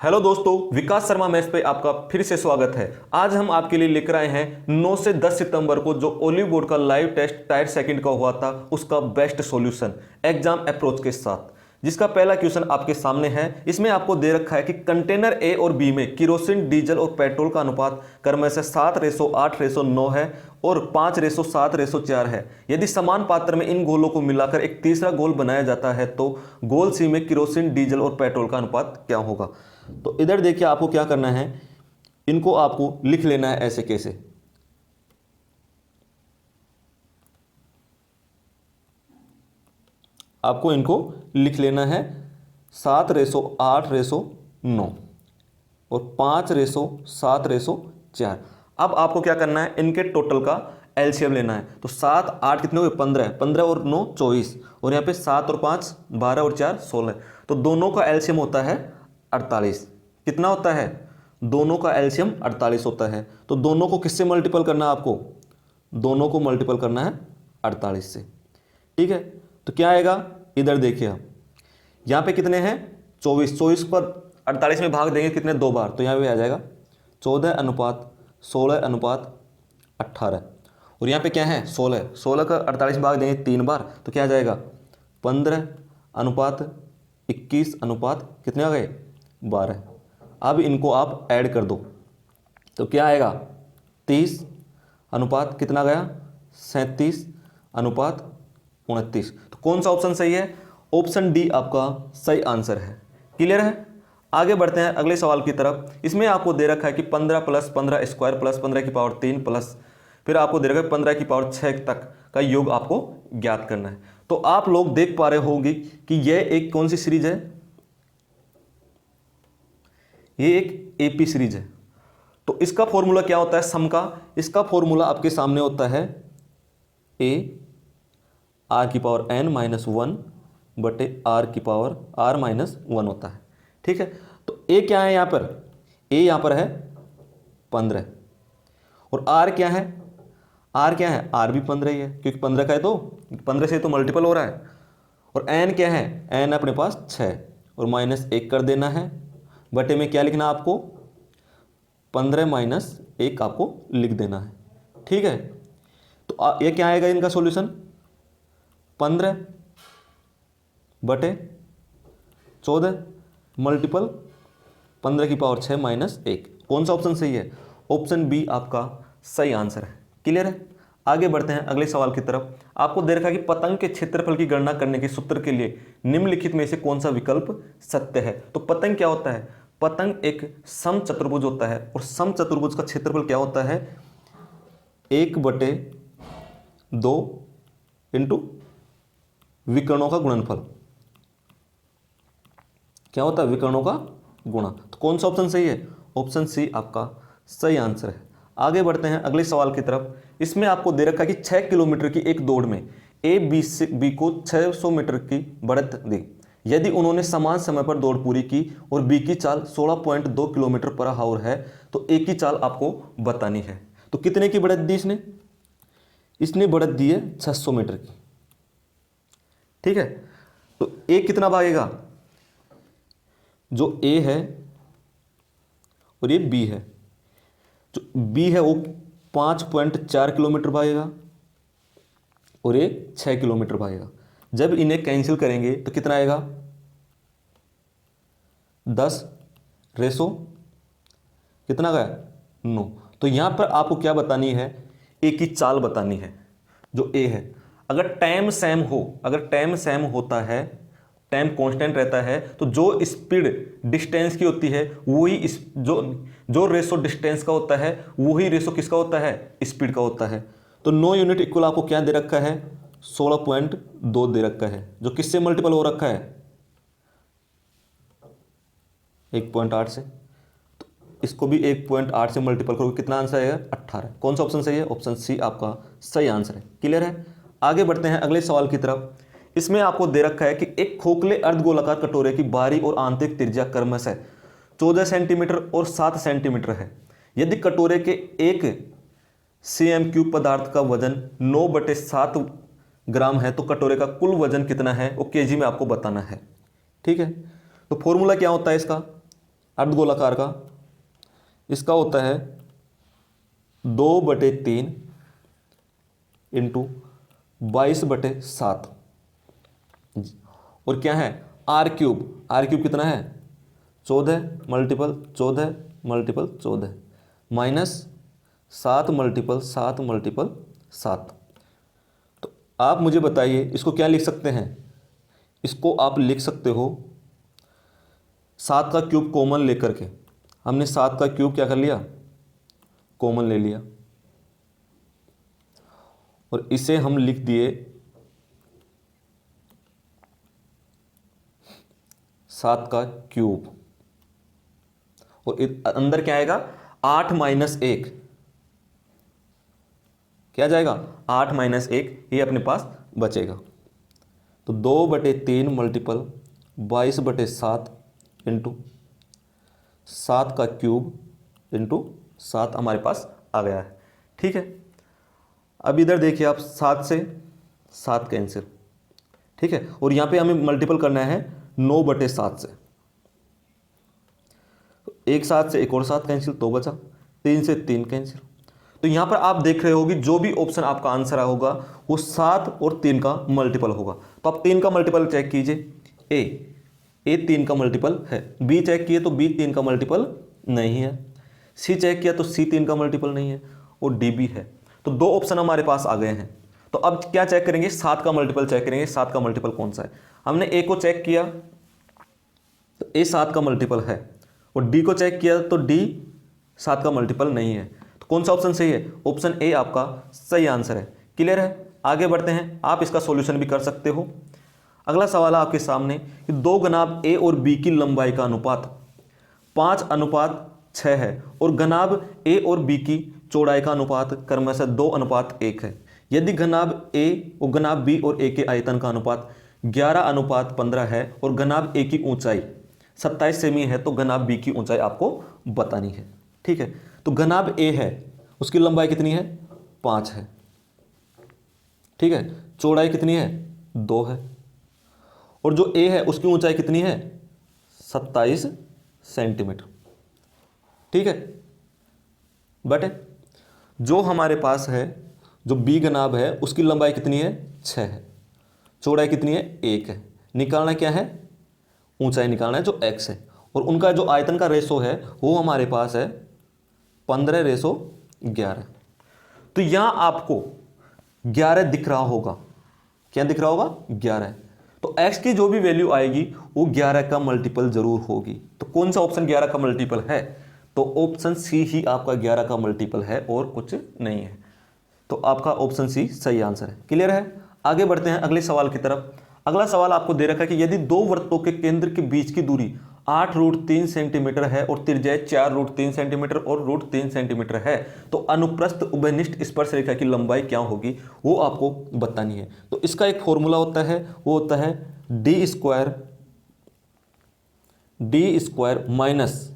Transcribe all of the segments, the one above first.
Hello दोस्तों, विकास Sharma maths पे आपका फिर से स्वागत है। आज हम आपके लिए लेकर आए हैं 9 से 10 सितंबर को जो ओलिव बोर्ड का लाइव टेस्ट टायर सेकंड का हुआ था उसका बेस्ट सॉल्यूशन एग्जाम अप्रोच के साथ, जिसका पहला क्वेश्चन आपके सामने है। इसमें आपको दे रखा है कि कंटेनर ए और बी में किरोसिन, डीजल और पेट्रोल का अनुपात क्रम से 7:8:9 है और 5:7:4 है। यदि समान पात्र में इन गोलों को मिलाकर एक तीसरा गोल बनाया जाता है तो गोल सी में किरोसिन, डीजल और पेट्रोल का अनुपात क्या होगा। तो इधर देखिए आपको क्या करना है, इनको आपको लिख लेना है ऐसे कैसे। आपको इनको लिख लेना है 7:8:9 और 5:7:4। अब आपको क्या करना है, इनके टोटल का एलसीएम लेना है। तो 7 8 कितने हुए, 15, 15 और 9 24, और यहाँ पे 7 और 5 12 और 4 16। तो दोनों का एलसीएम होता है 48। कितना होता है, दोनों का एलसीएम 48 होता है। तो दोनों को किससे मल्टीपल करना है, आपको दोनों को मल्टीपल करना है 48 से। ठीक है, तो क्या आएगा, इधर देखिए आप, यहाँ पे कितने हैं 24, 24 पर 48 में भाग देंगे कितने, 2 बार, तो यहाँ पे आ जाएगा 14:16:18। और यहाँ पे क्या है 16, 16 का 48 में भाग देंगे 3 बार, तो क्या आ जाएगा 15:21 कितने आ गए 12। अब इनको आप ऐड कर दो तो क्या आएगा 30 अनुपात कितना गया 37:29। तो कौन सा ऑप्शन सही है, ऑप्शन डी आपका सही आंसर है। क्लियर है, आगे बढ़ते हैं अगले सवाल की तरफ। इसमें आपको दे रखा है कि 15 + 15 स्क्वायर प्लस 15 की पावर 3 प्लस फिर आपको दे रखा है 15 की पावर 6 तक का योग आपको ज्ञात करना है। तो आप लोग देख पा रहे होंगे कि यह एक कौन सी सीरीज है, ये एक एपी सीरीज है। तो इसका फॉर्मूला क्या होता है सम का, इसका फॉर्मूला आपके सामने होता है a r⁻n-1 बटे r⁻r-1 होता है। ठीक है, तो a क्या है यहाँ पर, a यहाँ पर है 15 और r क्या है, r क्या है, r भी 15 ही है क्योंकि 15 का है तो 15 से तो मल्टीपल हो रहा है। और n क्या है, n अपने पास 6 और -1 कर देना है, बटे में क्या लिखना आपको 15 - 1 आपको लिख देना है। ठीक है, तो ये क्या आएगा इनका सॉल्यूशन 15 बटे 14 मल्टीपल 15 की पावर 6 -1। कौन सा ऑप्शन सही है, ऑप्शन बी आपका सही आंसर है। क्लियर है, आगे बढ़ते हैं अगले सवाल की तरफ। आपको दे रखा है कि पतंग के क्षेत्रफल की गणना करने के सूत्र के लिए निम्नलिखित में से कौन सा विकल्प सत्य है। तो पतंग क्या होता है, पतंग एक सम चतुर्भुज होता है और सम चतुर्भुज का क्षेत्रफल क्या होता है 1/2 इंटू विकर्णों का गुणनफल। क्या होता है, विकर्णों का गुणा। तो कौन सा ऑप्शन सही है, ऑप्शन सी आपका सही आंसर है। आगे बढ़ते हैं अगले सवाल की तरफ। इसमें आपको दे रखा है कि 6 किलोमीटर की एक दौड़ में ए बी को 600 मीटर की बढ़त दी। यदि उन्होंने समान समय पर दौड़ पूरी की और बी की चाल 16.2 किलोमीटर पर आवर है तो ए की चाल आपको बतानी है। तो कितने की बढ़त दी इसने, इसने बढ़त दी है 600 मीटर की। ठीक है, तो ए कितना भागेगा, जो ए है और ये बी है, जो बी है वो 5.4 किलोमीटर भागेगा और ये 6 किलोमीटर भागेगा। जब इन्हें कैंसिल करेंगे तो कितना आएगा 10 रेसो कितना गया 9। तो यहां पर आपको क्या बतानी है, ए की चाल बतानी है जो ए है। अगर टाइम सेम हो, अगर टाइम सेम होता है, टाइम कांस्टेंट रहता है, तो जो स्पीड डिस्टेंस की होती है वही जो रेशो डिस्टेंस का होता है वही रेशो किसका होता है, स्पीड का होता है। तो 9 यूनिट इक्वल आपको क्या दे रखा है 16.2 दे रखा है, जो किससे मल्टीपल हो रखा है 1.8 से। तो इसको भी 1.8 से मल्टीपल करोगे कितना आंसर आएगा 18। कौन सा ऑप्शन सही है, ऑप्शन सी आपका सही आंसर है। क्लियर है, आगे बढ़ते हैं अगले सवाल की तरफ। इसमें आपको दे रखा है कि एक खोखले अर्धगोलाकार कटोरे की बाहरी और आंतरिक त्रिज्या क्रमशः 14 सेंटीमीटर और 7 सेंटीमीटर है। यदि कटोरे के 1 cm³ पदार्थ का वजन 9/7 ग्राम है तो कटोरे का कुल वजन कितना है वो केजी में आपको बताना है। ठीक है, तो फॉर्मूला क्या होता है इसका, अर्धगोलाकार का, इसका होता है 2/3 इंटू 22/7। और क्या है आर क्यूब, आर क्यूब कितना है 14 multiple 14 multiple 14 minus 7 multiple 7 multiple 7। तो आप मुझे बताइए इसको क्या लिख सकते हैं, इसको आप लिख सकते हो 7 का क्यूब कॉमन लेकर के। हमने 7 का क्यूब क्या कर लिया, कॉमन ले लिया, और इसे हम लिख दिए 7 का क्यूब। और अंदर क्या आएगा 8 माइनस 1, क्या जाएगा 8 माइनस 1, ये अपने पास बचेगा। तो 2/3 मल्टीपल 22/7 इंटू 7 का क्यूब इंटू 7 हमारे पास आ गया है। ठीक है, अब इधर देखिए आप 7 से 7 कैंसिल, ठीक है, और यहाँ पे हमें मल्टीपल करना है 9/7 से। एक 7 से एक और 7 कैंसिल, तो बचा 3 से 3 कैंसिल। तो यहाँ पर आप देख रहे हो कि जो भी ऑप्शन आपका आंसर होगा वो 7 और 3 का मल्टीपल होगा। तो आप 3 का मल्टीपल चेक कीजिए, ए 3 का मल्टीपल है, बी चेक किए तो बी 3 का मल्टीपल नहीं है, सी चेक किया तो सी 3 का मल्टीपल नहीं है, और डी भी है। तो 2 ऑप्शन हमारे पास आ गए हैं। तो अब क्या चेक करेंगे, 7 का मल्टीपल चेक करेंगे, 7 का मल्टीपल कौन सा है। हमने ए को चेक किया तो ए 7 का मल्टीपल है, और डी को चेक किया तो डी 7 का मल्टीपल नहीं है। तो कौन सा ऑप्शन सही है, ऑप्शन ए आपका सही आंसर है। क्लियर है, आगे बढ़ते हैं, आप इसका सॉल्यूशन भी कर सकते हो। अगला सवाल है आपके सामने कि 2 घनाभ ए और बी की लंबाई का अनुपात 5:6 है, और घनाभ ए और बी की चौड़ाई का अनुपात क्रमशः 2:1 है। यदि घनाभ ए और घनाभ बी और ए के आयतन का अनुपात 11:15 है, और घनाभ ए की ऊंचाई 27 सेमी है, तो घनाभ बी की ऊंचाई आपको बतानी है। ठीक है, तो घनाभ ए है, उसकी लंबाई कितनी है 5 है, ठीक है, चौड़ाई कितनी है 2 है, और जो ए है उसकी ऊंचाई कितनी है 27 सेंटीमीटर। ठीक है, बट जो हमारे पास है, जो बी घनाभ है उसकी लंबाई कितनी है 6 है, चौड़ाई कितनी है 1 है। निकालना क्या है, ऊंचाई निकालना है जो x है, और उनका जो आयतन का रेशो है वो हमारे पास है 15:11। तो यहां आपको 11 दिख रहा होगा, क्या दिख रहा होगा 11 है। तो x की जो भी वैल्यू आएगी वो 11 का मल्टीपल जरूर होगी। तो कौन सा ऑप्शन 11 का मल्टीपल है, तो ऑप्शन सी ही आपका 11 का मल्टीपल है और कुछ नहीं है। तो आपका ऑप्शन सी सही आंसर है। क्लियर है, आगे बढ़ते हैं अगले सवाल की तरफ। अगला सवाल आपको दे रखा है कि यदि 2 वृत्तों के केंद्र के बीच की दूरी 8√3 सेंटीमीटर है और त्रिज्या 4√3 सेंटीमीटर और √3 सेंटीमीटर है, तो अनुप्रस्थ उभयनिष्ठ स्पर्श रेखा की लंबाई क्या होगी, वो आपको बतानी है। तो इसका एक फॉर्मूला होता है, वो होता है D square minus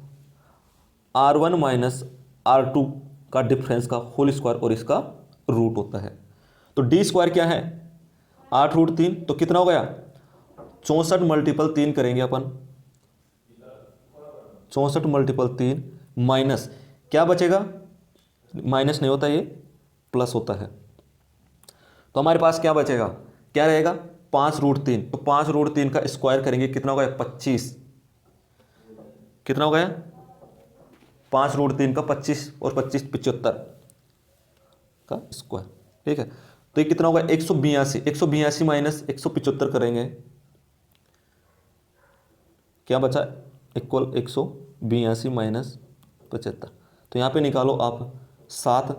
R1 minus R2 का डिफरेंस का होल स्क्वायर, और इसका रूट होता है। तो डी स्क्वायर क्या है 8√3, तो कितना हो गया 64 मल्टीपल 3 करेंगे अपन, 64 मल्टीपल 3 माइनस क्या बचेगा, माइनस नहीं होता ये प्लस होता है। तो हमारे पास क्या बचेगा, क्या रहेगा 5√3, तो 5√3 का स्क्वायर करेंगे कितना हो गया 25, कितना हो गया 5√3 का 25 और 25 75 का स्क्वायर। ठीक है, तो ये कितना होगा 182 माइनस 175 करेंगे, क्या बचा इक्वल 182 माइनस 75। तो यहाँ पे निकालो आप 7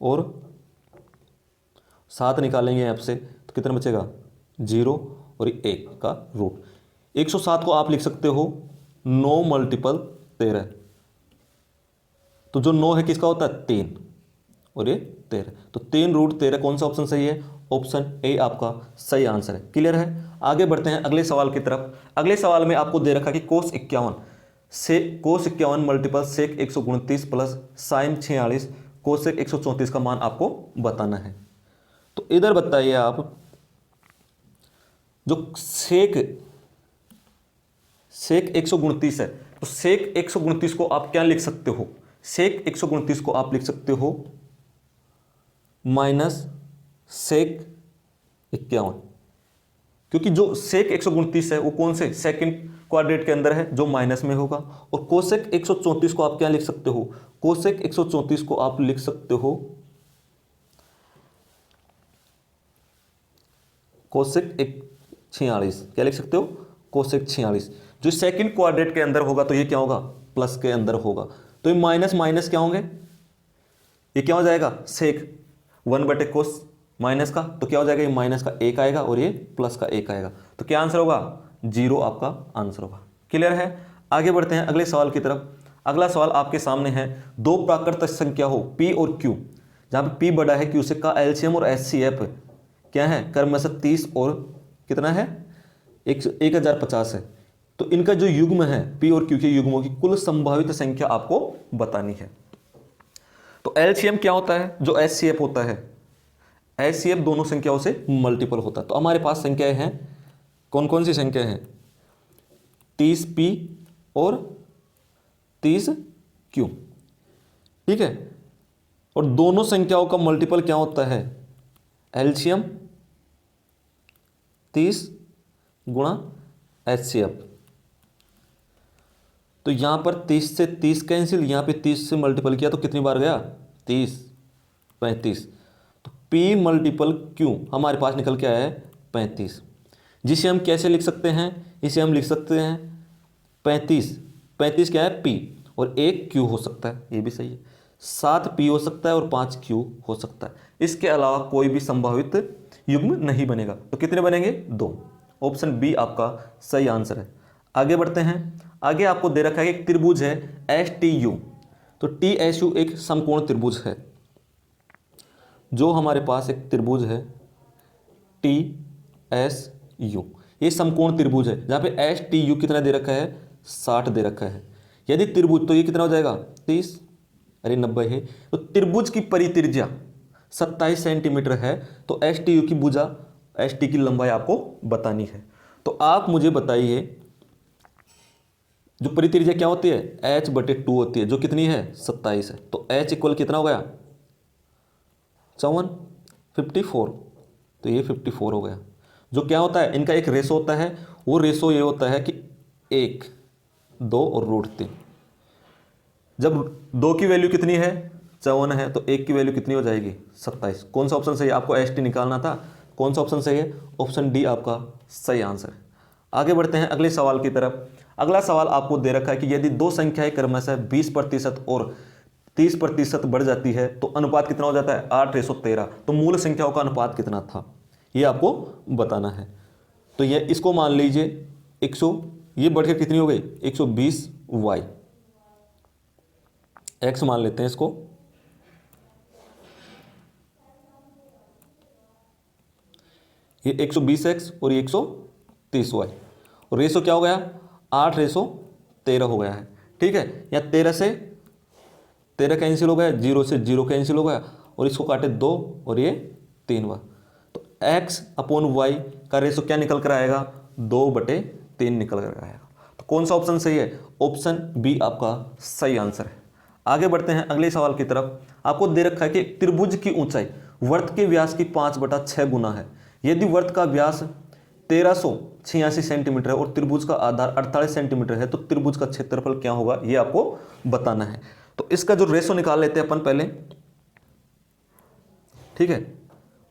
और 7 निकालेंगे यहाँ से, तो कितना बचेगा 0 और 1 का रूट। 107 को आप लिख सकते हो 9 मल्टीपल 13, तो जो 9 है किसका होता है 3 और ये 13, तो 3√13 कौन सा ऑप्शन सही है, ऑप्शन ए आपका सही आंसर है। क्लियर है, आगे बढ़ते हैं अगले सवाल की तरफ। अगले सवाल में आपको दे रखा कि cos 51 multiple sec 129 plus sin 46 cosec 134 का मान आपको बताना है। तो इधर बताइए आप, जो सेक 129 है, तो सेक 129 को आप क्या लिख सकते हो, सेक 129 को आप लिख सकते हो माइनस सेक 51, क्योंकि जो सेक 129 है वो कौन से सेकंड क्वाड्रेट के अंदर है, जो माइनस में होगा। और कोसेक 134 को आप क्या लिख सकते हो, कोसेक 134 को आप लिख सकते हो कोसेक 46, क्या लिख सकते हो, कोसेक 46। जो सेकंड क्वाड्रेट के अंदर होगा तो ये क्या होगा, प्लस के अंदर होगा। तो ये माइनस माइनस क्या होंगे, ये क्या हो जाएगा, सेक 1/कोस माइनस का, तो क्या हो जाएगा, ये माइनस का 1 आएगा और ये प्लस का 1 आएगा। तो क्या आंसर होगा, 0 आपका आंसर होगा। क्लियर है। आगे बढ़ते हैं अगले सवाल की तरफ। अगला सवाल आपके सामने है, दो प्राकृतिक संख्या हो P और Q, जहां पे P बड़ा है Q से, का एलसीएम और HCF क्या है, क्रमशः 30 और कितना है 1050 है। तो इनका जो युग्म है P और Q के युग्मों की कुल संभावित संख्या आपको बतानी है। तो एलसीएम क्या होता है, जो HCF होता है, HCF दोनों संख्याओं से मल्टीपल होता है। तो हमारे पास संख्याएं हैं, कौन कौन सी संख्याएं हैं, 30P और 30Q, ठीक है। और दोनों संख्याओं का मल्टीपल क्या होता है, एलसीएम 30 गुणा HCF। तो यहां पर 30 से 30 कैंसिल, यहां पे 30 से मल्टीपल किया तो कितनी बार गया, 30, 35। तो P मल्टीपल Q हमारे पास निकल के आया है 35, जिसे हम कैसे लिख सकते हैं, इसे हम लिख सकते हैं 35 क्या है P और 1 Q हो सकता है, ये भी सही है। 7 P हो सकता है और 5 Q हो सकता है। इसके अलावा कोई भी संभावित युग्म नहीं बनेगा। तो कितने बनेंगे, 2। ऑप्शन बी आपका सही आंसर है। आगे बढ़ते हैं। आगे आपको दे रखा है एक त्रिभुज है STU। तो TSU एक समकोण त्रिभुज है, जो हमारे पास एक त्रिभुज है TSU, ये समकोण त्रिभुज है, जहां पे STU कितना दे रखा है, 60 दे रखा है। यदि त्रिभुज, तो ये कितना हो जाएगा 30, अरे 90 है। तो त्रिभुज की परित्रिज्या 27 सेंटीमीटर है। तो STU की भुजा, ST की लंबाई आपको बतानी है। तो आप मुझे बताइए, जो परित्रिज्या क्या होती है, H/2 होती है, जो कितनी है 27 है। तो H इक्वल कितना हो गया 54, 54। तो ये 54 हो गया। जो क्या होता है, इनका एक रेशो होता है, वो रेशो ये होता है कि 1, 2 और √3। जब 2 की वैल्यू कितनी है 54 है, तो 1 की वैल्यू कितनी हो जाएगी 27। कौन सा ऑप्शन सही है, आपको ST निकालना था, कौन सा ऑप्शन सही है, ऑप्शन डी आपका सही आंसर है। आगे बढ़ते हैं अगले सवाल की तरफ। अगला सवाल आपको दे रखा है कि यदि दो संख्याएं क्रमशः 20% और 30% बढ़ जाती है तो अनुपात कितना हो जाता है, 8:13। तो मूल संख्याओं का अनुपात कितना था, ये आपको बताना है। तो ये इसको मान लीजिए 100, ये बढ़कर कितनी हो गई 120y, x मान लेते हैं इसको। ये 120x और ये 130y, और रेशो क्या हो गया 8:13 हो गया है, ठीक है। या 13 से 13 कैंसिल हो गया, 0 से 0 कैंसिल हो गया, और इसको काटे 2 और ये 3 बार। तो x/y का रेशो क्या निकल कर आएगा, 2/3 निकल कर आएगा। तो कौन सा ऑप्शन सही है, ऑप्शन बी आपका सही आंसर है। आगे बढ़ते हैं अगले सवाल की तरफ। आपको दे रखा है कि त्रिभुज की ऊंचाई वर्त के व्यास की 5/6 गुना है। यदि वर्त का व्यास 1386 सेंटीमीटर है और त्रिभुज का आधार 48 सेंटीमीटर है, तो त्रिभुज का क्षेत्रफल क्या होगा, ये आपको बताना है। तो इसका जो रेशो निकाल लेते हैं अपन पहले, ठीक है।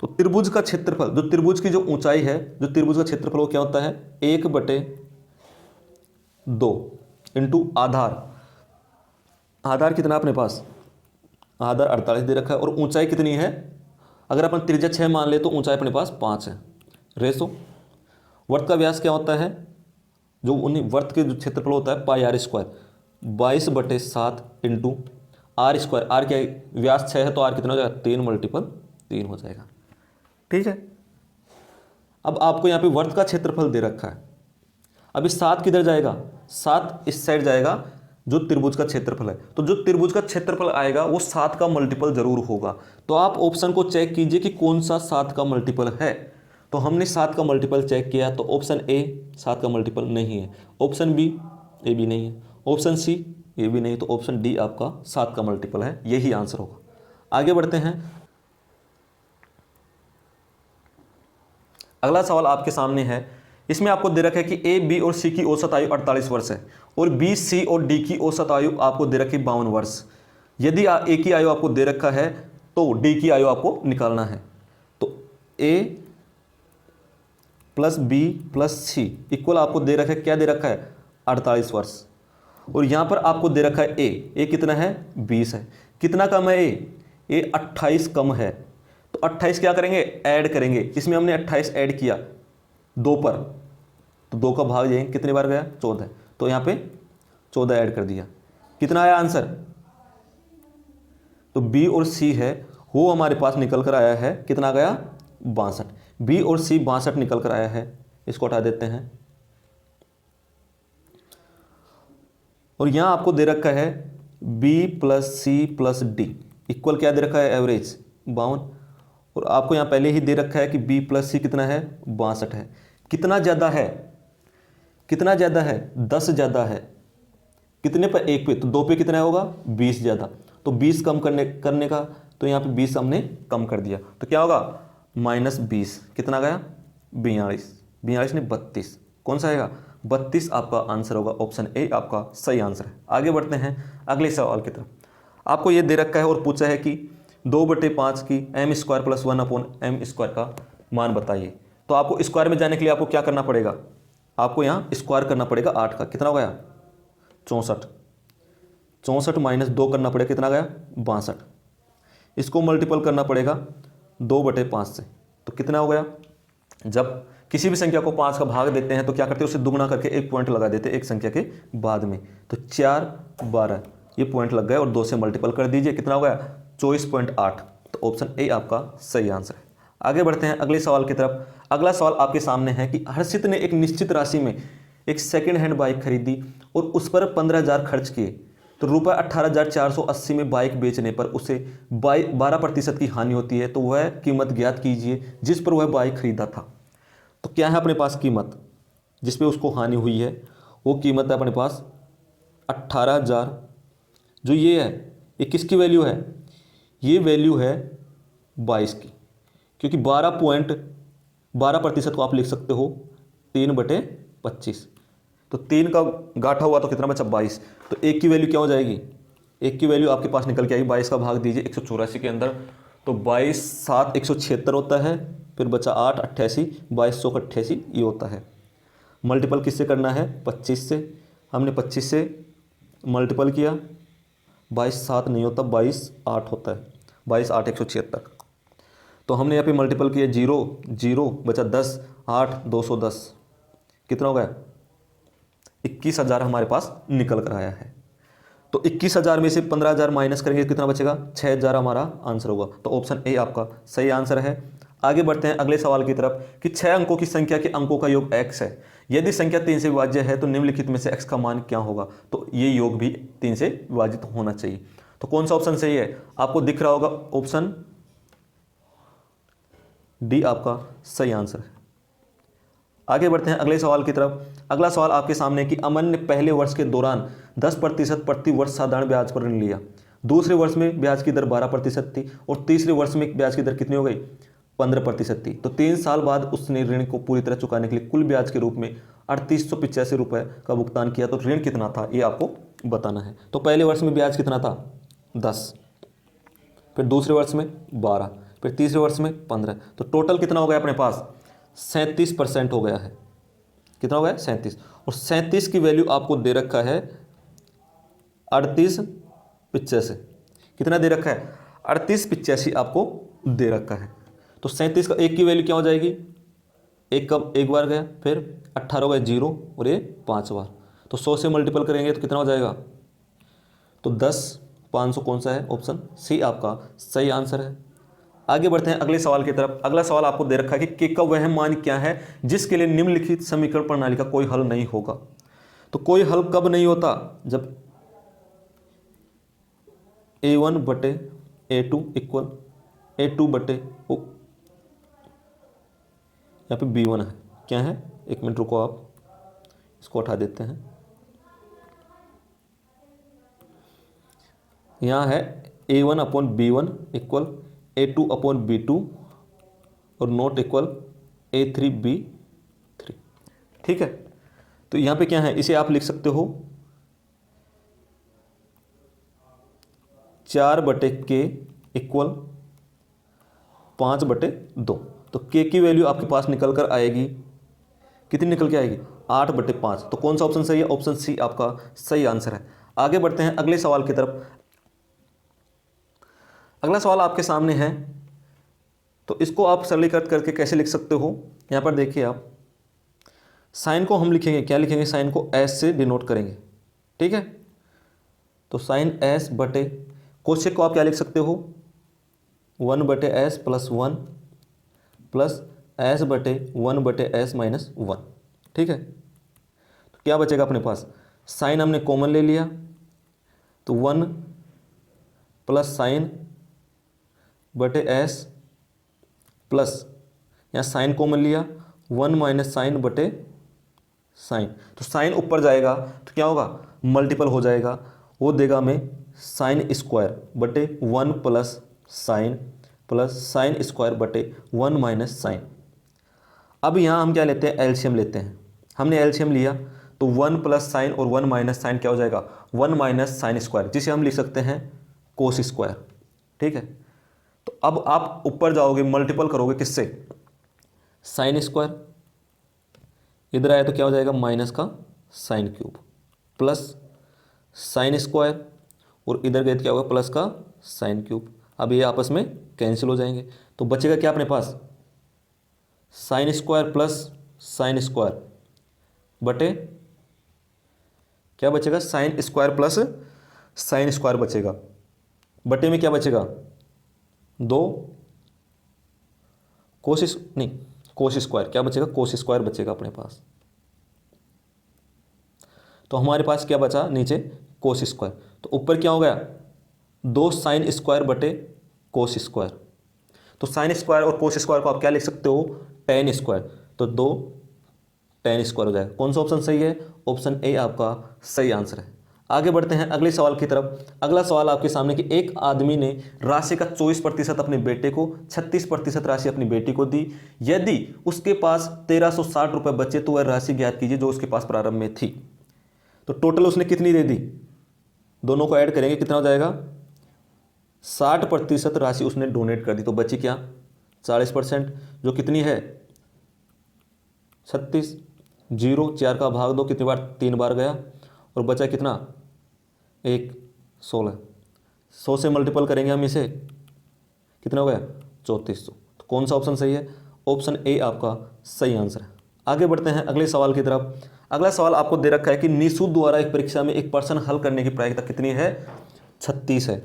तो त्रिभुज का क्षेत्रफल, जो त्रिभुज की जो ऊंचाई है, जो त्रिभुज का क्षेत्रफल वो क्या होता है 1/2 इंटू आधार। आधार कितना अपने पास, आधार 48 दे रखा है, और ऊंचाई कितनी है, अगर अपन त्रिज्या 6 मान ले तो ऊंचाई अपने पास 5 है। रेशो वर्त का व्यास क्या होता है, जो उन्हीं वर्त के जो क्षेत्रफल होता है πr², 22/7 इंटू r²। आर क्या व्यास 6 है, तो आर कितना हो जाएगा 3 हो जाएगा, ठीक है। अब आपको यहाँ पे वर्त का क्षेत्रफल दे रखा है। अभी 7 किधर जाएगा, 7 इस साइड जाएगा, जो त्रिभुज का क्षेत्रफल है। तो जो त्रिभुज का क्षेत्रफल आएगा वो 7 का मल्टीपल जरूर होगा। तो आप ऑप्शन को चेक कीजिए कि कौन सा 7 का मल्टीपल है। तो हमने 7 का मल्टीपल चेक किया तो ऑप्शन ए 7 का मल्टीपल नहीं है, ऑप्शन बी ये भी नहीं है, ऑप्शन सी ये भी नहीं, तो ऑप्शन डी आपका 7 का मल्टीपल है, यही आंसर होगा। आगे बढ़ते हैं। अगला सवाल आपके सामने है, इसमें आपको दे रखा है कि ए, बी और सी की औसत आयु 48 वर्ष है और बी, सी और डी की औसत आयु आपको दे रखी 52 वर्ष। यदि ए की आयु आपको दे रखा है तो डी की आयु आपको निकालना है। तो ए प्लस बी प्लस सी इक्वल आपको दे रखा है, क्या दे रखा है 48 वर्ष, और यहाँ पर आपको दे रखा है ए कितना है 20 है। कितना कम है ए 28 कम है, तो 28 क्या करेंगे ऐड करेंगे, इसमें हमने 28 ऐड किया 2 पर, तो 2 का भाग जाएंगे, कितनी बार गया 14, तो यहाँ पे 14 ऐड कर दिया। कितना आया आंसर, तो बी और सी है वो हमारे पास निकल कर आया है, कितना गया 62, बी और सी 62 निकल कर आया है, इसको हटा देते हैं। और यहां आपको दे रखा है B plus C plus D equal क्या दे रखा है एवरेज 52, और आपको यहां पहले ही दे रखा है कि बी प्लस सी कितना है 62 है। कितना ज़्यादा है, कितना ज़्यादा है 10 ज़्यादा है, कितने पर 1 पे, तो 2 पे कितना होगा 20 ज़्यादा, तो 20 कम करने का, तो यहाँ पे 20 हमने कम कर दिया, तो क्या होगा -20, कितना गया 42, 42 ने 32, कौन सा आएगा 32 आपका आंसर होगा, ऑप्शन ए आपका सही आंसर है। आगे बढ़ते हैं अगले सवाल की तरफ। आपको ये दे रखा है और पूछा है कि 2/5 की m² + 1/m² का मान बताइए। तो आपको स्क्वायर में जाने के लिए आपको क्या करना पड़ेगा, आपको यहाँ स्क्वायर करना पड़ेगा 8 का, कितना हो गया 64, 64 - 2 करना पड़ेगा, कितना गया 62, इसको मल्टीपल करना पड़ेगा 2/5 से, तो कितना हो गया, जब किसी भी संख्या को 5 का भाग देते हैं तो क्या करते हैं उसे दुगुना करके एक पॉइंट लगा देते हैं एक संख्या के बाद में, तो 4 12 ये पॉइंट लग गए और 2 से मल्टीपल कर दीजिए, कितना हो गया 24.8, तो ऑप्शन ए आपका सही आंसर है। आगे बढ़ते हैं अगले सवाल की तरफ। अगला सवाल आपके सामने है कि हर्षित ने एक निश्चित राशि में एक सेकेंड हैंड बाइक खरीदी और उस पर 15,000 खर्च किए, तो रुपये 18,480 में बाइक बेचने पर उसे 12% की हानि होती है, तो वह कीमत ज्ञात कीजिए जिस पर वह बाइक खरीदा था। तो क्या है अपने पास कीमत जिस पे उसको हानि हुई है, वो कीमत है अपने पास 18,000, जो ये है ये किसकी वैल्यू है, ये वैल्यू है 22 की, क्योंकि 12% को आप लिख सकते हो 3/25, तो 3 का गाठा हुआ तो कितना बचा 22, तो एक की वैल्यू क्या हो जाएगी, एक की वैल्यू आपके पास निकल के आएगी, 22 का भाग दीजिए 184 के अंदर, तो 22 7 176 होता है, फिर बचा 8 88, 22 88 ये होता है। मल्टीपल किससे करना है 25 से, हमने 25 से मल्टीपल किया, 22 7 नहीं होता, 22 8 होता है, 22 8 176, तो हमने यहाँ पे मल्टीपल किया 0 0 बचा 10 8 210, कितना हो गया 21,000 हमारे पास निकल कर आया है। तो 21,000 में से 15,000 माइनस करेंगे कितना बचेगा 6,000 हमारा आंसर होगा, तो ऑप्शन ए आपका सही आंसर है। आगे बढ़ते हैं अगले सवाल की तरफ कि 6 अंकों की संख्या के अंकों का योग x है, यदि संख्या 3 से विभाज्य है तो निम्नलिखित में से x का मान क्या होगा, तो ये योग भी 3 से विभाजित होना चाहिए। तो कौन सा ऑप्शन सही है, आपको दिख रहा होगा ऑप्शन डी आपका सही आंसर है। आगे बढ़ते हैं अगले सवाल की तरफ। अगला सवाल आपके सामने है कि अमन ने पहले वर्ष के दौरान 10% प्रति वर्ष साधारण ब्याज पर ऋण लिया, दूसरे वर्ष में ब्याज की दर 12% थी और तीसरे वर्ष में ब्याज की दर कितनी हो गई 15% थी, तो 3 साल बाद उसने ऋण को पूरी तरह चुकाने के लिए कुल ब्याज के रूप में 3885 रुपये का भुगतान किया, तो ऋण कितना था ये आपको बताना है। तो पहले वर्ष में ब्याज कितना था 10, फिर दूसरे वर्ष में 12, फिर तीसरे वर्ष में 15, तो टोटल कितना हो गया अपने पास 37% हो गया है, कितना हो गया 37, और 37 की वैल्यू आपको दे रखा है 3885, कितना दे रखा है 3885 आपको दे रखा है, तो 37 का एक की वैल्यू क्या हो जाएगी, एक कब एक बार गया, फिर 18 हो गया 0 और ये 5 बार, तो 100 से मल्टीपल करेंगे तो कितना हो जाएगा, तो 10 500 कौन सा है, ऑप्शन सी आपका सही आंसर है। आगे बढ़ते हैं अगले सवाल की तरफ। अगला सवाल आपको दे रखा है कि k का वह मान क्या है जिसके लिए निम्नलिखित समीकरण प्रणाली का कोई हल नहीं होगा। तो कोई हल कब नहीं होता, जब a1/a2 इक्वल a2/a यहाँ पे B1 है, क्या है, एक मिनट रुको, आप इसको हटा देते हैं। यहाँ है A1 upon B1 equal A2 upon B2 और नॉट इक्वल A3 B3। ठीक है, तो यहाँ पे क्या है, इसे आप लिख सकते हो 4/K इक्वल 5/2। तो K की वैल्यू आपके पास निकल कर आएगी, कितनी निकल के आएगी, 8/5। तो कौन सा ऑप्शन सही है, ऑप्शन सी आपका सही आंसर है। आगे बढ़ते हैं अगले सवाल की तरफ। अगला सवाल आपके सामने है, तो इसको आप सरलीकृत करके कैसे लिख सकते हो। यहाँ पर देखिए आप, साइन को हम लिखेंगे, क्या लिखेंगे, साइन को एस से डिनोट करेंगे। ठीक है, तो साइन एस बटे कोशेक को आप क्या लिख सकते हो, 1/s + 1 प्लस एस बटे 1/s - 1। ठीक है, तो क्या बचेगा अपने पास, साइन हमने कॉमन ले लिया, तो 1 प्लस साइन बटे एस प्लस यहाँ साइन कॉमन लिया, 1 माइनस साइन बटे साइन। तो साइन ऊपर जाएगा तो क्या होगा, मल्टीपल हो जाएगा, वो देगा हमें साइन स्क्वायर बटे 1 प्लस साइन स्क्वायर बटे 1 माइनस साइन। अब यहाँ हम क्या लेते हैं, एलसीएम लेते हैं। हमने एलसीएम लिया तो 1 प्लस साइन और 1 माइनस साइन क्या हो जाएगा, 1 माइनस साइन स्क्वायर, जिसे हम लिख सकते हैं कोस स्क्वायर। ठीक है, तो अब आप ऊपर जाओगे, मल्टीपल करोगे किससे, साइन स्क्वायर, इधर आया तो क्या हो जाएगा, माइनस का sine cube plus sine square, और इधर गए तो क्या होगा, प्लस का साइन क्यूब। अब ये आपस में कैंसिल हो जाएंगे, तो बचेगा क्या अपने पास, sine square plus sine square बटे क्या बचेगा, sine square plus sine square बचेगा, बटे में क्या बचेगा, 2 कोस स्क्वायर, क्या बचेगा, कोस स्क्वायर बचेगा अपने पास। तो हमारे पास क्या बचा नीचे, कोस स्क्वायर। तो ऊपर क्या हो गया, 2 साइन स्क्वायर बटे कोस स्क्वायर। तो साइन स्क्वायर और कोस स्क्वायर को आप क्या लिख सकते हो, टेन स्क्वायर। तो 2 टेन स्क्वायर हो जाएगा। कौन सा ऑप्शन सही है, ऑप्शन ए आपका सही आंसर है। आगे बढ़ते हैं अगले सवाल की तरफ। अगला सवाल आपके सामने कि एक आदमी ने राशि का 24% अपने बेटे को, 36% राशि अपनी बेटी को दी। यदि उसके पास 1360 रुपये बचे तो वह राशि ज्ञात कीजिए जो उसके पास प्रारंभ में थी। तो टोटल उसने कितनी दे दी, दोनों को ऐड करेंगे कितना हो जाएगा, 60% राशि उसने डोनेट कर दी। तो बची क्या, 40%, जो कितनी है 36, 0 4 का भाग दो, कितनी बार, 3 बार गया, और बचा कितना, 1 16, 100 से मल्टीपल करेंगे हम इसे, कितना हो गया 3400। तो कौन सा ऑप्शन सही है, ऑप्शन ए आपका सही आंसर है। आगे बढ़ते हैं अगले सवाल की तरफ। अगला सवाल आपको दे रखा है कि निशु द्वारा एक परीक्षा में एक प्रश्न हल करने की प्रायिकता कितनी है, 36 है।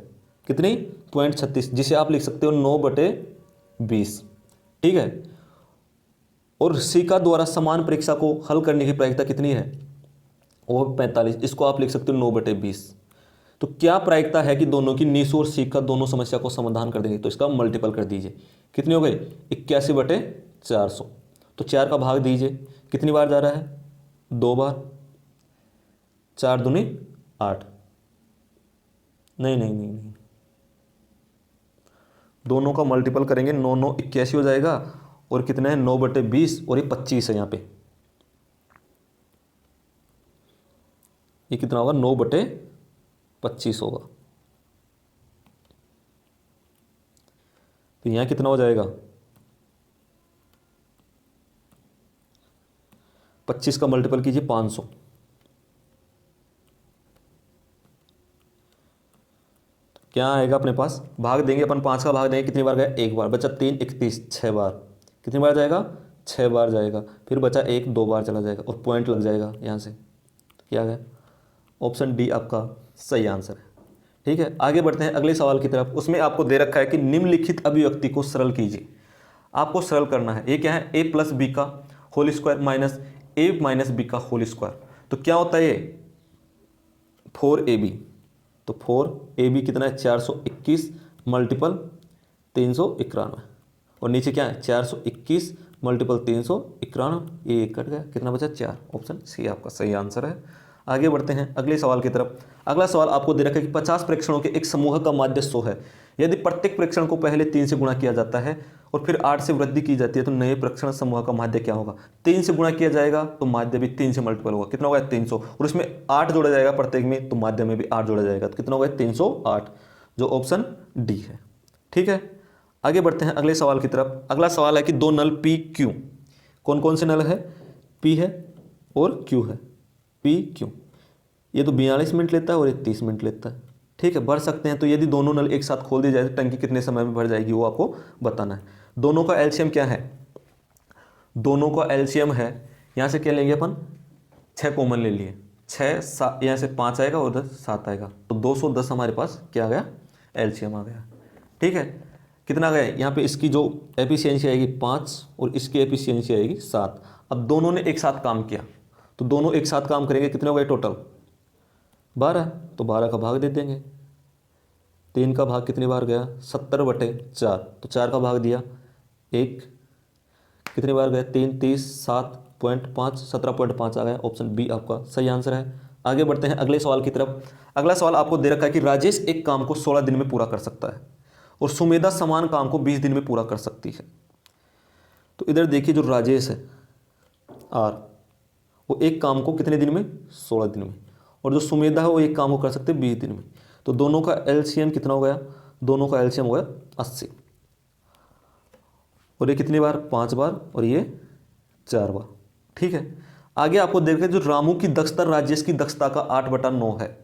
कितनी, 0.36, जिसे आप लिख सकते हो 9/20। ठीक है, और सिका द्वारा समान परीक्षा को हल करने की प्रायिकता कितनी है, वो 45, इसको आप लिख सकते हो 9/20। तो क्या प्रायिकता है कि दोनों की, निशु और सिका दोनों समस्या को समाधान कर देंगे, तो इसका मल्टीपल कर दीजिए, कितनी हो गई 81/400। तो 4 का भाग दीजिए, कितनी बार जा रहा है, 2 बार, 4 दूनी 8, नहीं, दोनों का मल्टीपल करेंगे, 9 9 81 हो जाएगा, और कितना है 9/20, और ये 25 है यहाँ पे, ये कितना होगा 9/25 होगा। तो यहाँ कितना हो जाएगा, 25 का मल्टीपल कीजिए 500, क्या आएगा अपने पास, भाग देंगे अपन, 5 का भाग देंगे, कितनी बार गया, 1 बार, बचा 3 31 6 बार, कितनी बार जाएगा, 6 बार जाएगा, फिर बचा 1 2 बार चला जाएगा, और पॉइंट लग जाएगा यहाँ से। क्या है, ऑप्शन डी आपका सही आंसर है। ठीक है, आगे बढ़ते हैं अगले सवाल की तरफ। उसमें आपको दे रखा है कि निम्नलिखित अभिव्यक्ति को सरल कीजिए। आपको सरल करना है, ये क्या है, a + b का whole square minus a - b का होल स्क्वायर। तो क्या होता है ये, 4ab। तो 4ab कितना है, 421 मल्टीपल 391, और नीचे क्या है 421 मल्टीपल 391, ये 1 कट गया, कितना बचा 4। ऑप्शन सी आपका सही आंसर है। आगे बढ़ते हैं अगले सवाल की तरफ। अगला सवाल आपको दे रखा है कि 50 प्रेक्षणों के एक समूह का माध्य 100 है। यदि प्रत्येक प्रेक्षण को पहले 3 से गुणा किया जाता है और फिर 8 से वृद्धि की जाती है तो नए प्रेक्षण समूह का माध्य क्या होगा। 3 से गुणा किया जाएगा तो माध्य भी 3 से मल्टीपल होगा, कितना होगा 300, और इसमें 8 जोड़ा जाएगा प्रत्येक में तो माध्य में भी 8 जोड़ा जाएगा, तो कितना होगा 308, जो ऑप्शन डी है। ठीक है, आगे बढ़ते हैं अगले सवाल की तरफ। अगला सवाल है कि दो नल पी क्यू, कौन कौन से नल है, पी है और क्यू है, पी क्यू, ये तो 42 मिनट लेता है और ये 30 मिनट लेता है। ठीक है, भर सकते हैं। तो यदि दोनों नल एक साथ खोल दी जाए तो टंकी कितने समय में भर जाएगी वो आपको बताना है। दोनों का एलसीएम क्या है, दोनों का एलसीएम है, यहाँ से क्या लेंगे अपन 6 कॉमन ले लिए, 6 7, यहाँ से 5 आएगा और उधर 7 आएगा, तो 210 हमारे पास क्या आ गया, एलसीएम आ गया। ठीक है, कितना आ गया, यहाँ पे इसकी जो एफिशिएंसी आएगी 5 और इसकी एफिशिएंसी आएगी 7। अब दोनों ने एक साथ काम किया तो दोनों एक साथ काम करेंगे, कितने हो गए टोटल 12, तो 12 का भाग दे देंगे। 3 का भाग कितनी बार गया, 70/4, तो 4 का भाग दिया 1, कितनी बार गया 3, 30, 7.5, 17.5 आ गया। ऑप्शन बी आपका सही आंसर है। आगे बढ़ते हैं अगले सवाल की तरफ। अगला सवाल आपको दे रखा है कि राजेश एक काम को 16 दिन में पूरा कर सकता है और सुमेधा समान काम को 20 दिन में पूरा कर सकती है। तो इधर देखिए, जो राजेश है आर, वो एक काम को कितने दिन में, 16 दिन में, और जो सुमेधा है वो एक काम को कर सकते हैं 20 दिन में। तो दोनों का एलसीएम कितना हो गया, दोनों का एलसीएम हो गया 80, और ये कितनी बार 5 बार और ये 4 बार। ठीक है, आगे आपको देखिए जो रामू की दक्षता राजेश की दक्षता का 8/9 है,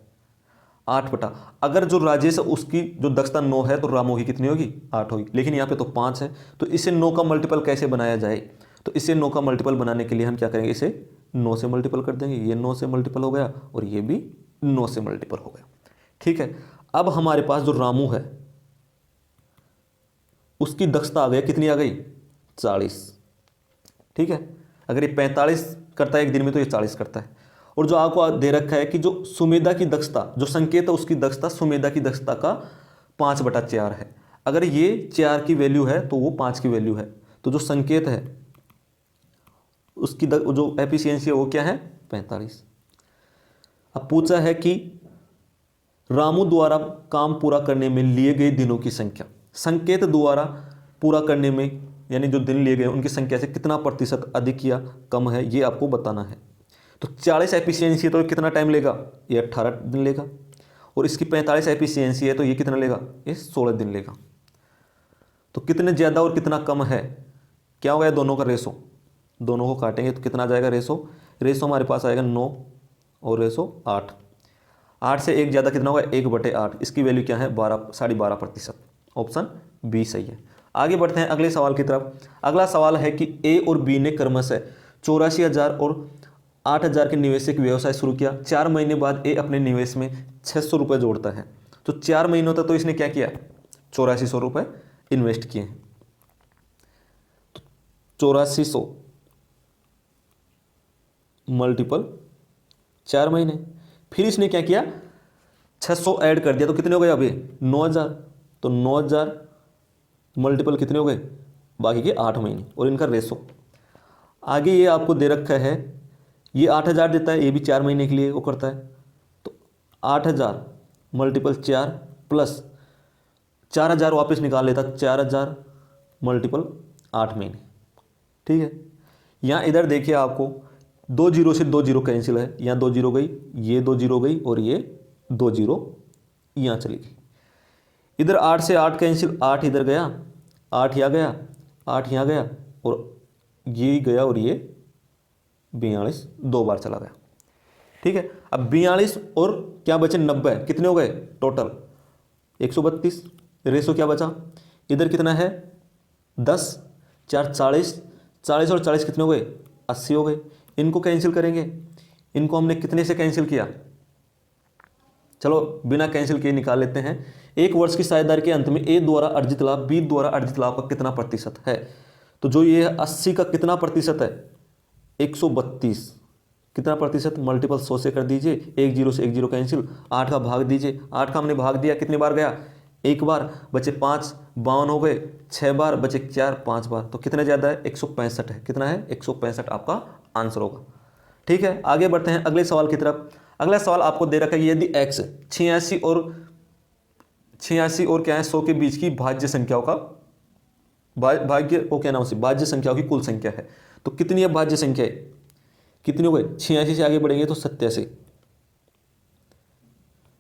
8 अगर जो राजेश है उसकी जो दक्षता 9 है तो रामू की कितनी होगी, 8 होगी, लेकिन यहाँ पे तो 5 है। तो इसे 9 का मल्टीपल कैसे बनाया जाए, तो इसे 9 का मल्टीपल बनाने के लिए हम क्या करेंगे, इसे 9 से मल्टीपल कर देंगे, ये 9 से मल्टीपल हो गया और ये भी 9 से मल्टीपल हो गया। ठीक है, अब हमारे पास जो रामू है उसकी दक्षता आ गई, कितनी आ गई 40। ठीक है, अगर ये 45 करता है एक दिन में तो ये 40 करता है। और जो आपको दे रखा है कि जो सुमेधा की दक्षता, जो संकेत है उसकी दक्षता सुमेधा की दक्षता का 5/4 है। अगर ये 4 की वैल्यू है तो वो 5 की वैल्यू है, तो जो संकेत है उसकी जो एफिशिएंसी है वो क्या है 45। अब पूछा है कि रामू द्वारा काम पूरा करने में लिए गए दिनों की संख्या, संकेत द्वारा पूरा करने में यानी जो दिन लिए गए उनकी संख्या से कितना प्रतिशत अधिक या कम है, ये आपको बताना है। तो 40 एफिशिएंसी है तो कितना टाइम लेगा, ये 18 दिन लेगा, और इसकी 45 एफिशिएंसी है तो ये कितना लेगा, ये 16 दिन लेगा। तो कितने ज़्यादा और कितना कम है, क्या हो गया दोनों का रेशो, दोनों को काटेंगे तो कितना आ जाएगा रेशो हमारे पास आएगा 9 और रेशो 8। 8 से 1 ज़्यादा कितना होगा 1/8, इसकी वैल्यू क्या है 12.5%। ऑप्शन बी सही है। आगे बढ़ते हैं अगले सवाल की तरफ। अगला सवाल है कि ए और बी ने क्रमशः 84,000 और 8,000 के निवेश से एक व्यवसाय शुरू किया। 4 महीने बाद ए अपने निवेश में 600 रुपये जोड़ता है। तो 4 महीनों तक तो इसने क्या किया, 8400 रुपये इन्वेस्ट किए हैं। तो 8400 मल्टीपल 4 महीने, फिर इसने क्या किया 600 ऐड कर दिया तो कितने हो गए अभी 9,000। तो 9,000 मल्टीपल कितने हो गए, बाकी के 8 महीने, और इनका रेशो आगे ये आपको दे रखा है। ये 8,000 देता है, ये भी 4 महीने के लिए वो करता है। तो 8,000 मल्टीपल 4 प्लस 4,000 वापस निकाल लेता, 4,000 मल्टीपल 8 महीने। ठीक है, यहाँ इधर देखिए आपको 2 जीरो से 2 जीरो कैंसिल है, यहाँ 2 जीरो गई, ये 2 जीरो गई और ये 2 जीरो यहाँ चली गई। इधर 8 से 8 कैंसिल, 8 इधर गया, 8 यहाँ गया, 8 यहाँ गया और ये गया और ये 42 2 बार चला गया। ठीक है, अब 42 और क्या बचे 90, कितने हो गए टोटल 132। रेशो क्या बचा, इधर कितना है 10, 4 40, 40 और 40 कितने हो गए 80 हो गए। इनको कैंसिल करेंगे, इनको हमने कितने से कैंसिल किया, चलो बिना कैंसिल किए निकाल लेते हैं। 1 वर्ष की साझेदारी के अंत में ए द्वारा अर्जित लाभ बी द्वारा अर्जित लाभ का कितना प्रतिशत है। तो जो ये 80 का कितना प्रतिशत है 132, कितना प्रतिशत मल्टीपल 100 से कर दीजिए, 1 जीरो से 1 जीरो कैंसिल, 8 का भाग दीजिए, 8 का हमने भाग दिया कितनी बार गया एक बार बचे 5, 52 हो गए, 6 बार बचे 4, 5 बार, तो कितने ज़्यादा है, 165 है। कितना है, 165 आपका आंसर होगा। ठीक है, आगे बढ़ते हैं अगले सवाल की तरफ। अगला सवाल आपको दे रखा है, यदि x 86 और क्या है 100 के बीच की भाज्य संख्याओं का भाग्य वो क्या नाम से भाज्य संख्याओं की कुल संख्या है, तो कितनी है भाज्य संख्या, कितनी हो गई, 86 से आगे बढ़ेंगे तो 87,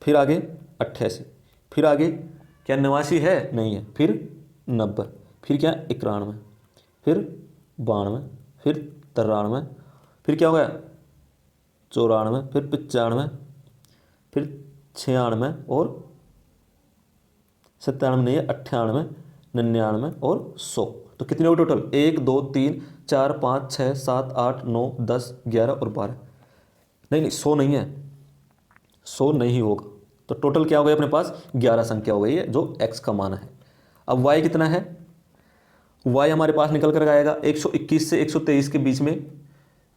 फिर आगे 88, फिर आगे क्या 89 है, नहीं है, फिर 90, फिर क्या 91, फिर 92, फिर 93, फिर क्या हो गया 94, फिर 95, फिर 96 और 97 नहीं है, 98, 99 और 100। तो कितने हो टोटल, 1 2 3 4 5 6 7 8 9 10 11 और 12। नहीं 100 नहीं है, 100 नहीं होगा। तो टोटल क्या हो गया अपने पास, 11 संख्या हो गई है जो x का मान है। अब y कितना है, y हमारे पास निकल कर आएगा 121 से 123 के बीच में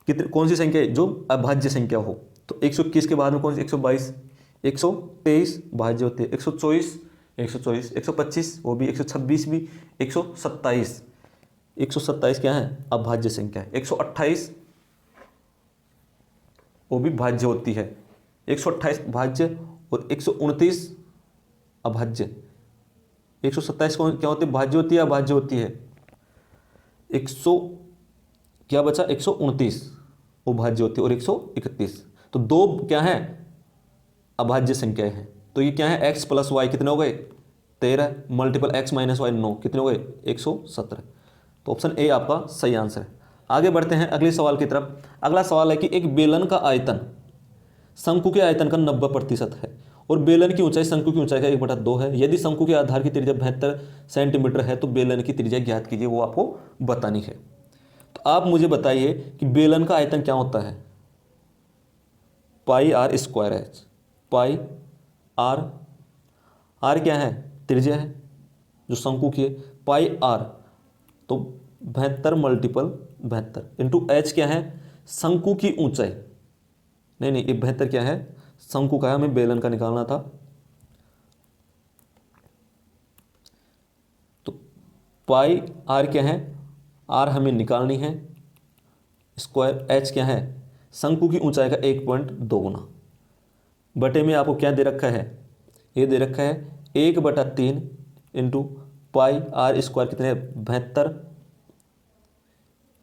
कितने कौन सी संख्या है जो अभाज्य संख्या हो, तो 121 के बाद में कौन सी, 122, 123 भाज्य होती है, 124, 125 वो भी, 126 भी, 127, 127 क्या है अभाज्य संख्या है, 128 वो भी भाज्य होती है, 128 भाज्य और 129 अभाज्य। 127 कौन क्या होती है, भाज्य होती है अभाज्य होती है, 100 क्या बचा 129 वो भाज्य होती है और 131, तो दो क्या है अभाज्य संख्याएं हैं। तो ये क्या है x प्लस वाई कितने हो गए 13 मल्टीपल x माइनस वाई 9 कितने हो गए 117। तो ऑप्शन ए आपका सही आंसर है। आगे बढ़ते हैं अगले सवाल की तरफ। अगला सवाल है कि एक बेलन का आयतन शंकु के आयतन का 90% है और बेलन की ऊंचाई शंकु की ऊंचाई का 1/2 है। यदि शंकु के आधार की त्रिज्या 72 सेंटीमीटर है तो बेलन की त्रिज्या ज्ञात कीजिए, वो आपको बतानी है। तो आप मुझे बताइए कि बेलन का आयतन क्या होता है, pi r square h, pi r, r क्या है त्रिज्या है जो शंकु की है, पाई आर तो 72 मल्टीपल 72 इंटू एच क्या है शंकु की ऊंचाई, नहीं ये 72 क्या है शंकु का है, हमें बेलन का निकालना था। तो पाई आर क्या है, आर हमें निकालनी है, स्क्वायर एच क्या है शंकु की ऊंचाई का 1.2 गुना, बटे में आपको क्या दे रखा है, ये दे रखा है 1/3 इंटू पाई आर स्क्वायर कितने 72,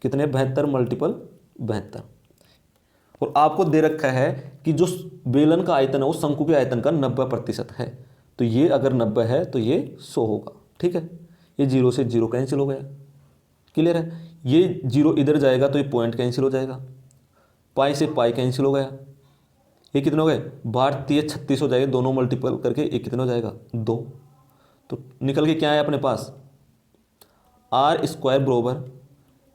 कितने 72 मल्टीपल 72, और आपको दे रखा है कि जो बेलन का आयतन है वो शंकु के आयतन का 90% है। तो ये अगर 90 है तो ये 100 होगा। ठीक है, ये 0 से 0 कैंसिल हो गया, क्लियर है। ये 0 इधर जाएगा तो ये पॉइंट कैंसिल हो जाएगा, पाई से पाई कैंसिल हो गया, ये कितने हो गए 32 36 हो जाएगा, दोनों मल्टीपल करके ये कितना हो जाएगा 2। तो निकल के क्या है अपने पास आर स्क्वायर बराबर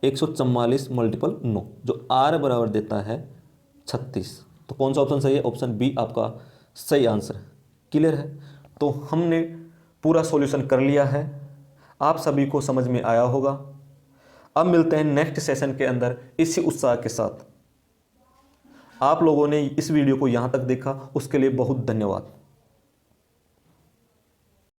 144 मल्टीपल 9, जो आर बराबर देता है 36। तो कौन सा ऑप्शन सही है, ऑप्शन बी आपका सही आंसर है। क्लियर है, तो हमने पूरा सॉल्यूशन कर लिया है, आप सभी को समझ में आया होगा। अब मिलते हैं नेक्स्ट सेशन के अंदर इसी उत्साह के साथ। आप लोगों ने इस वीडियो को यहाँ तक देखा उसके लिए बहुत धन्यवाद।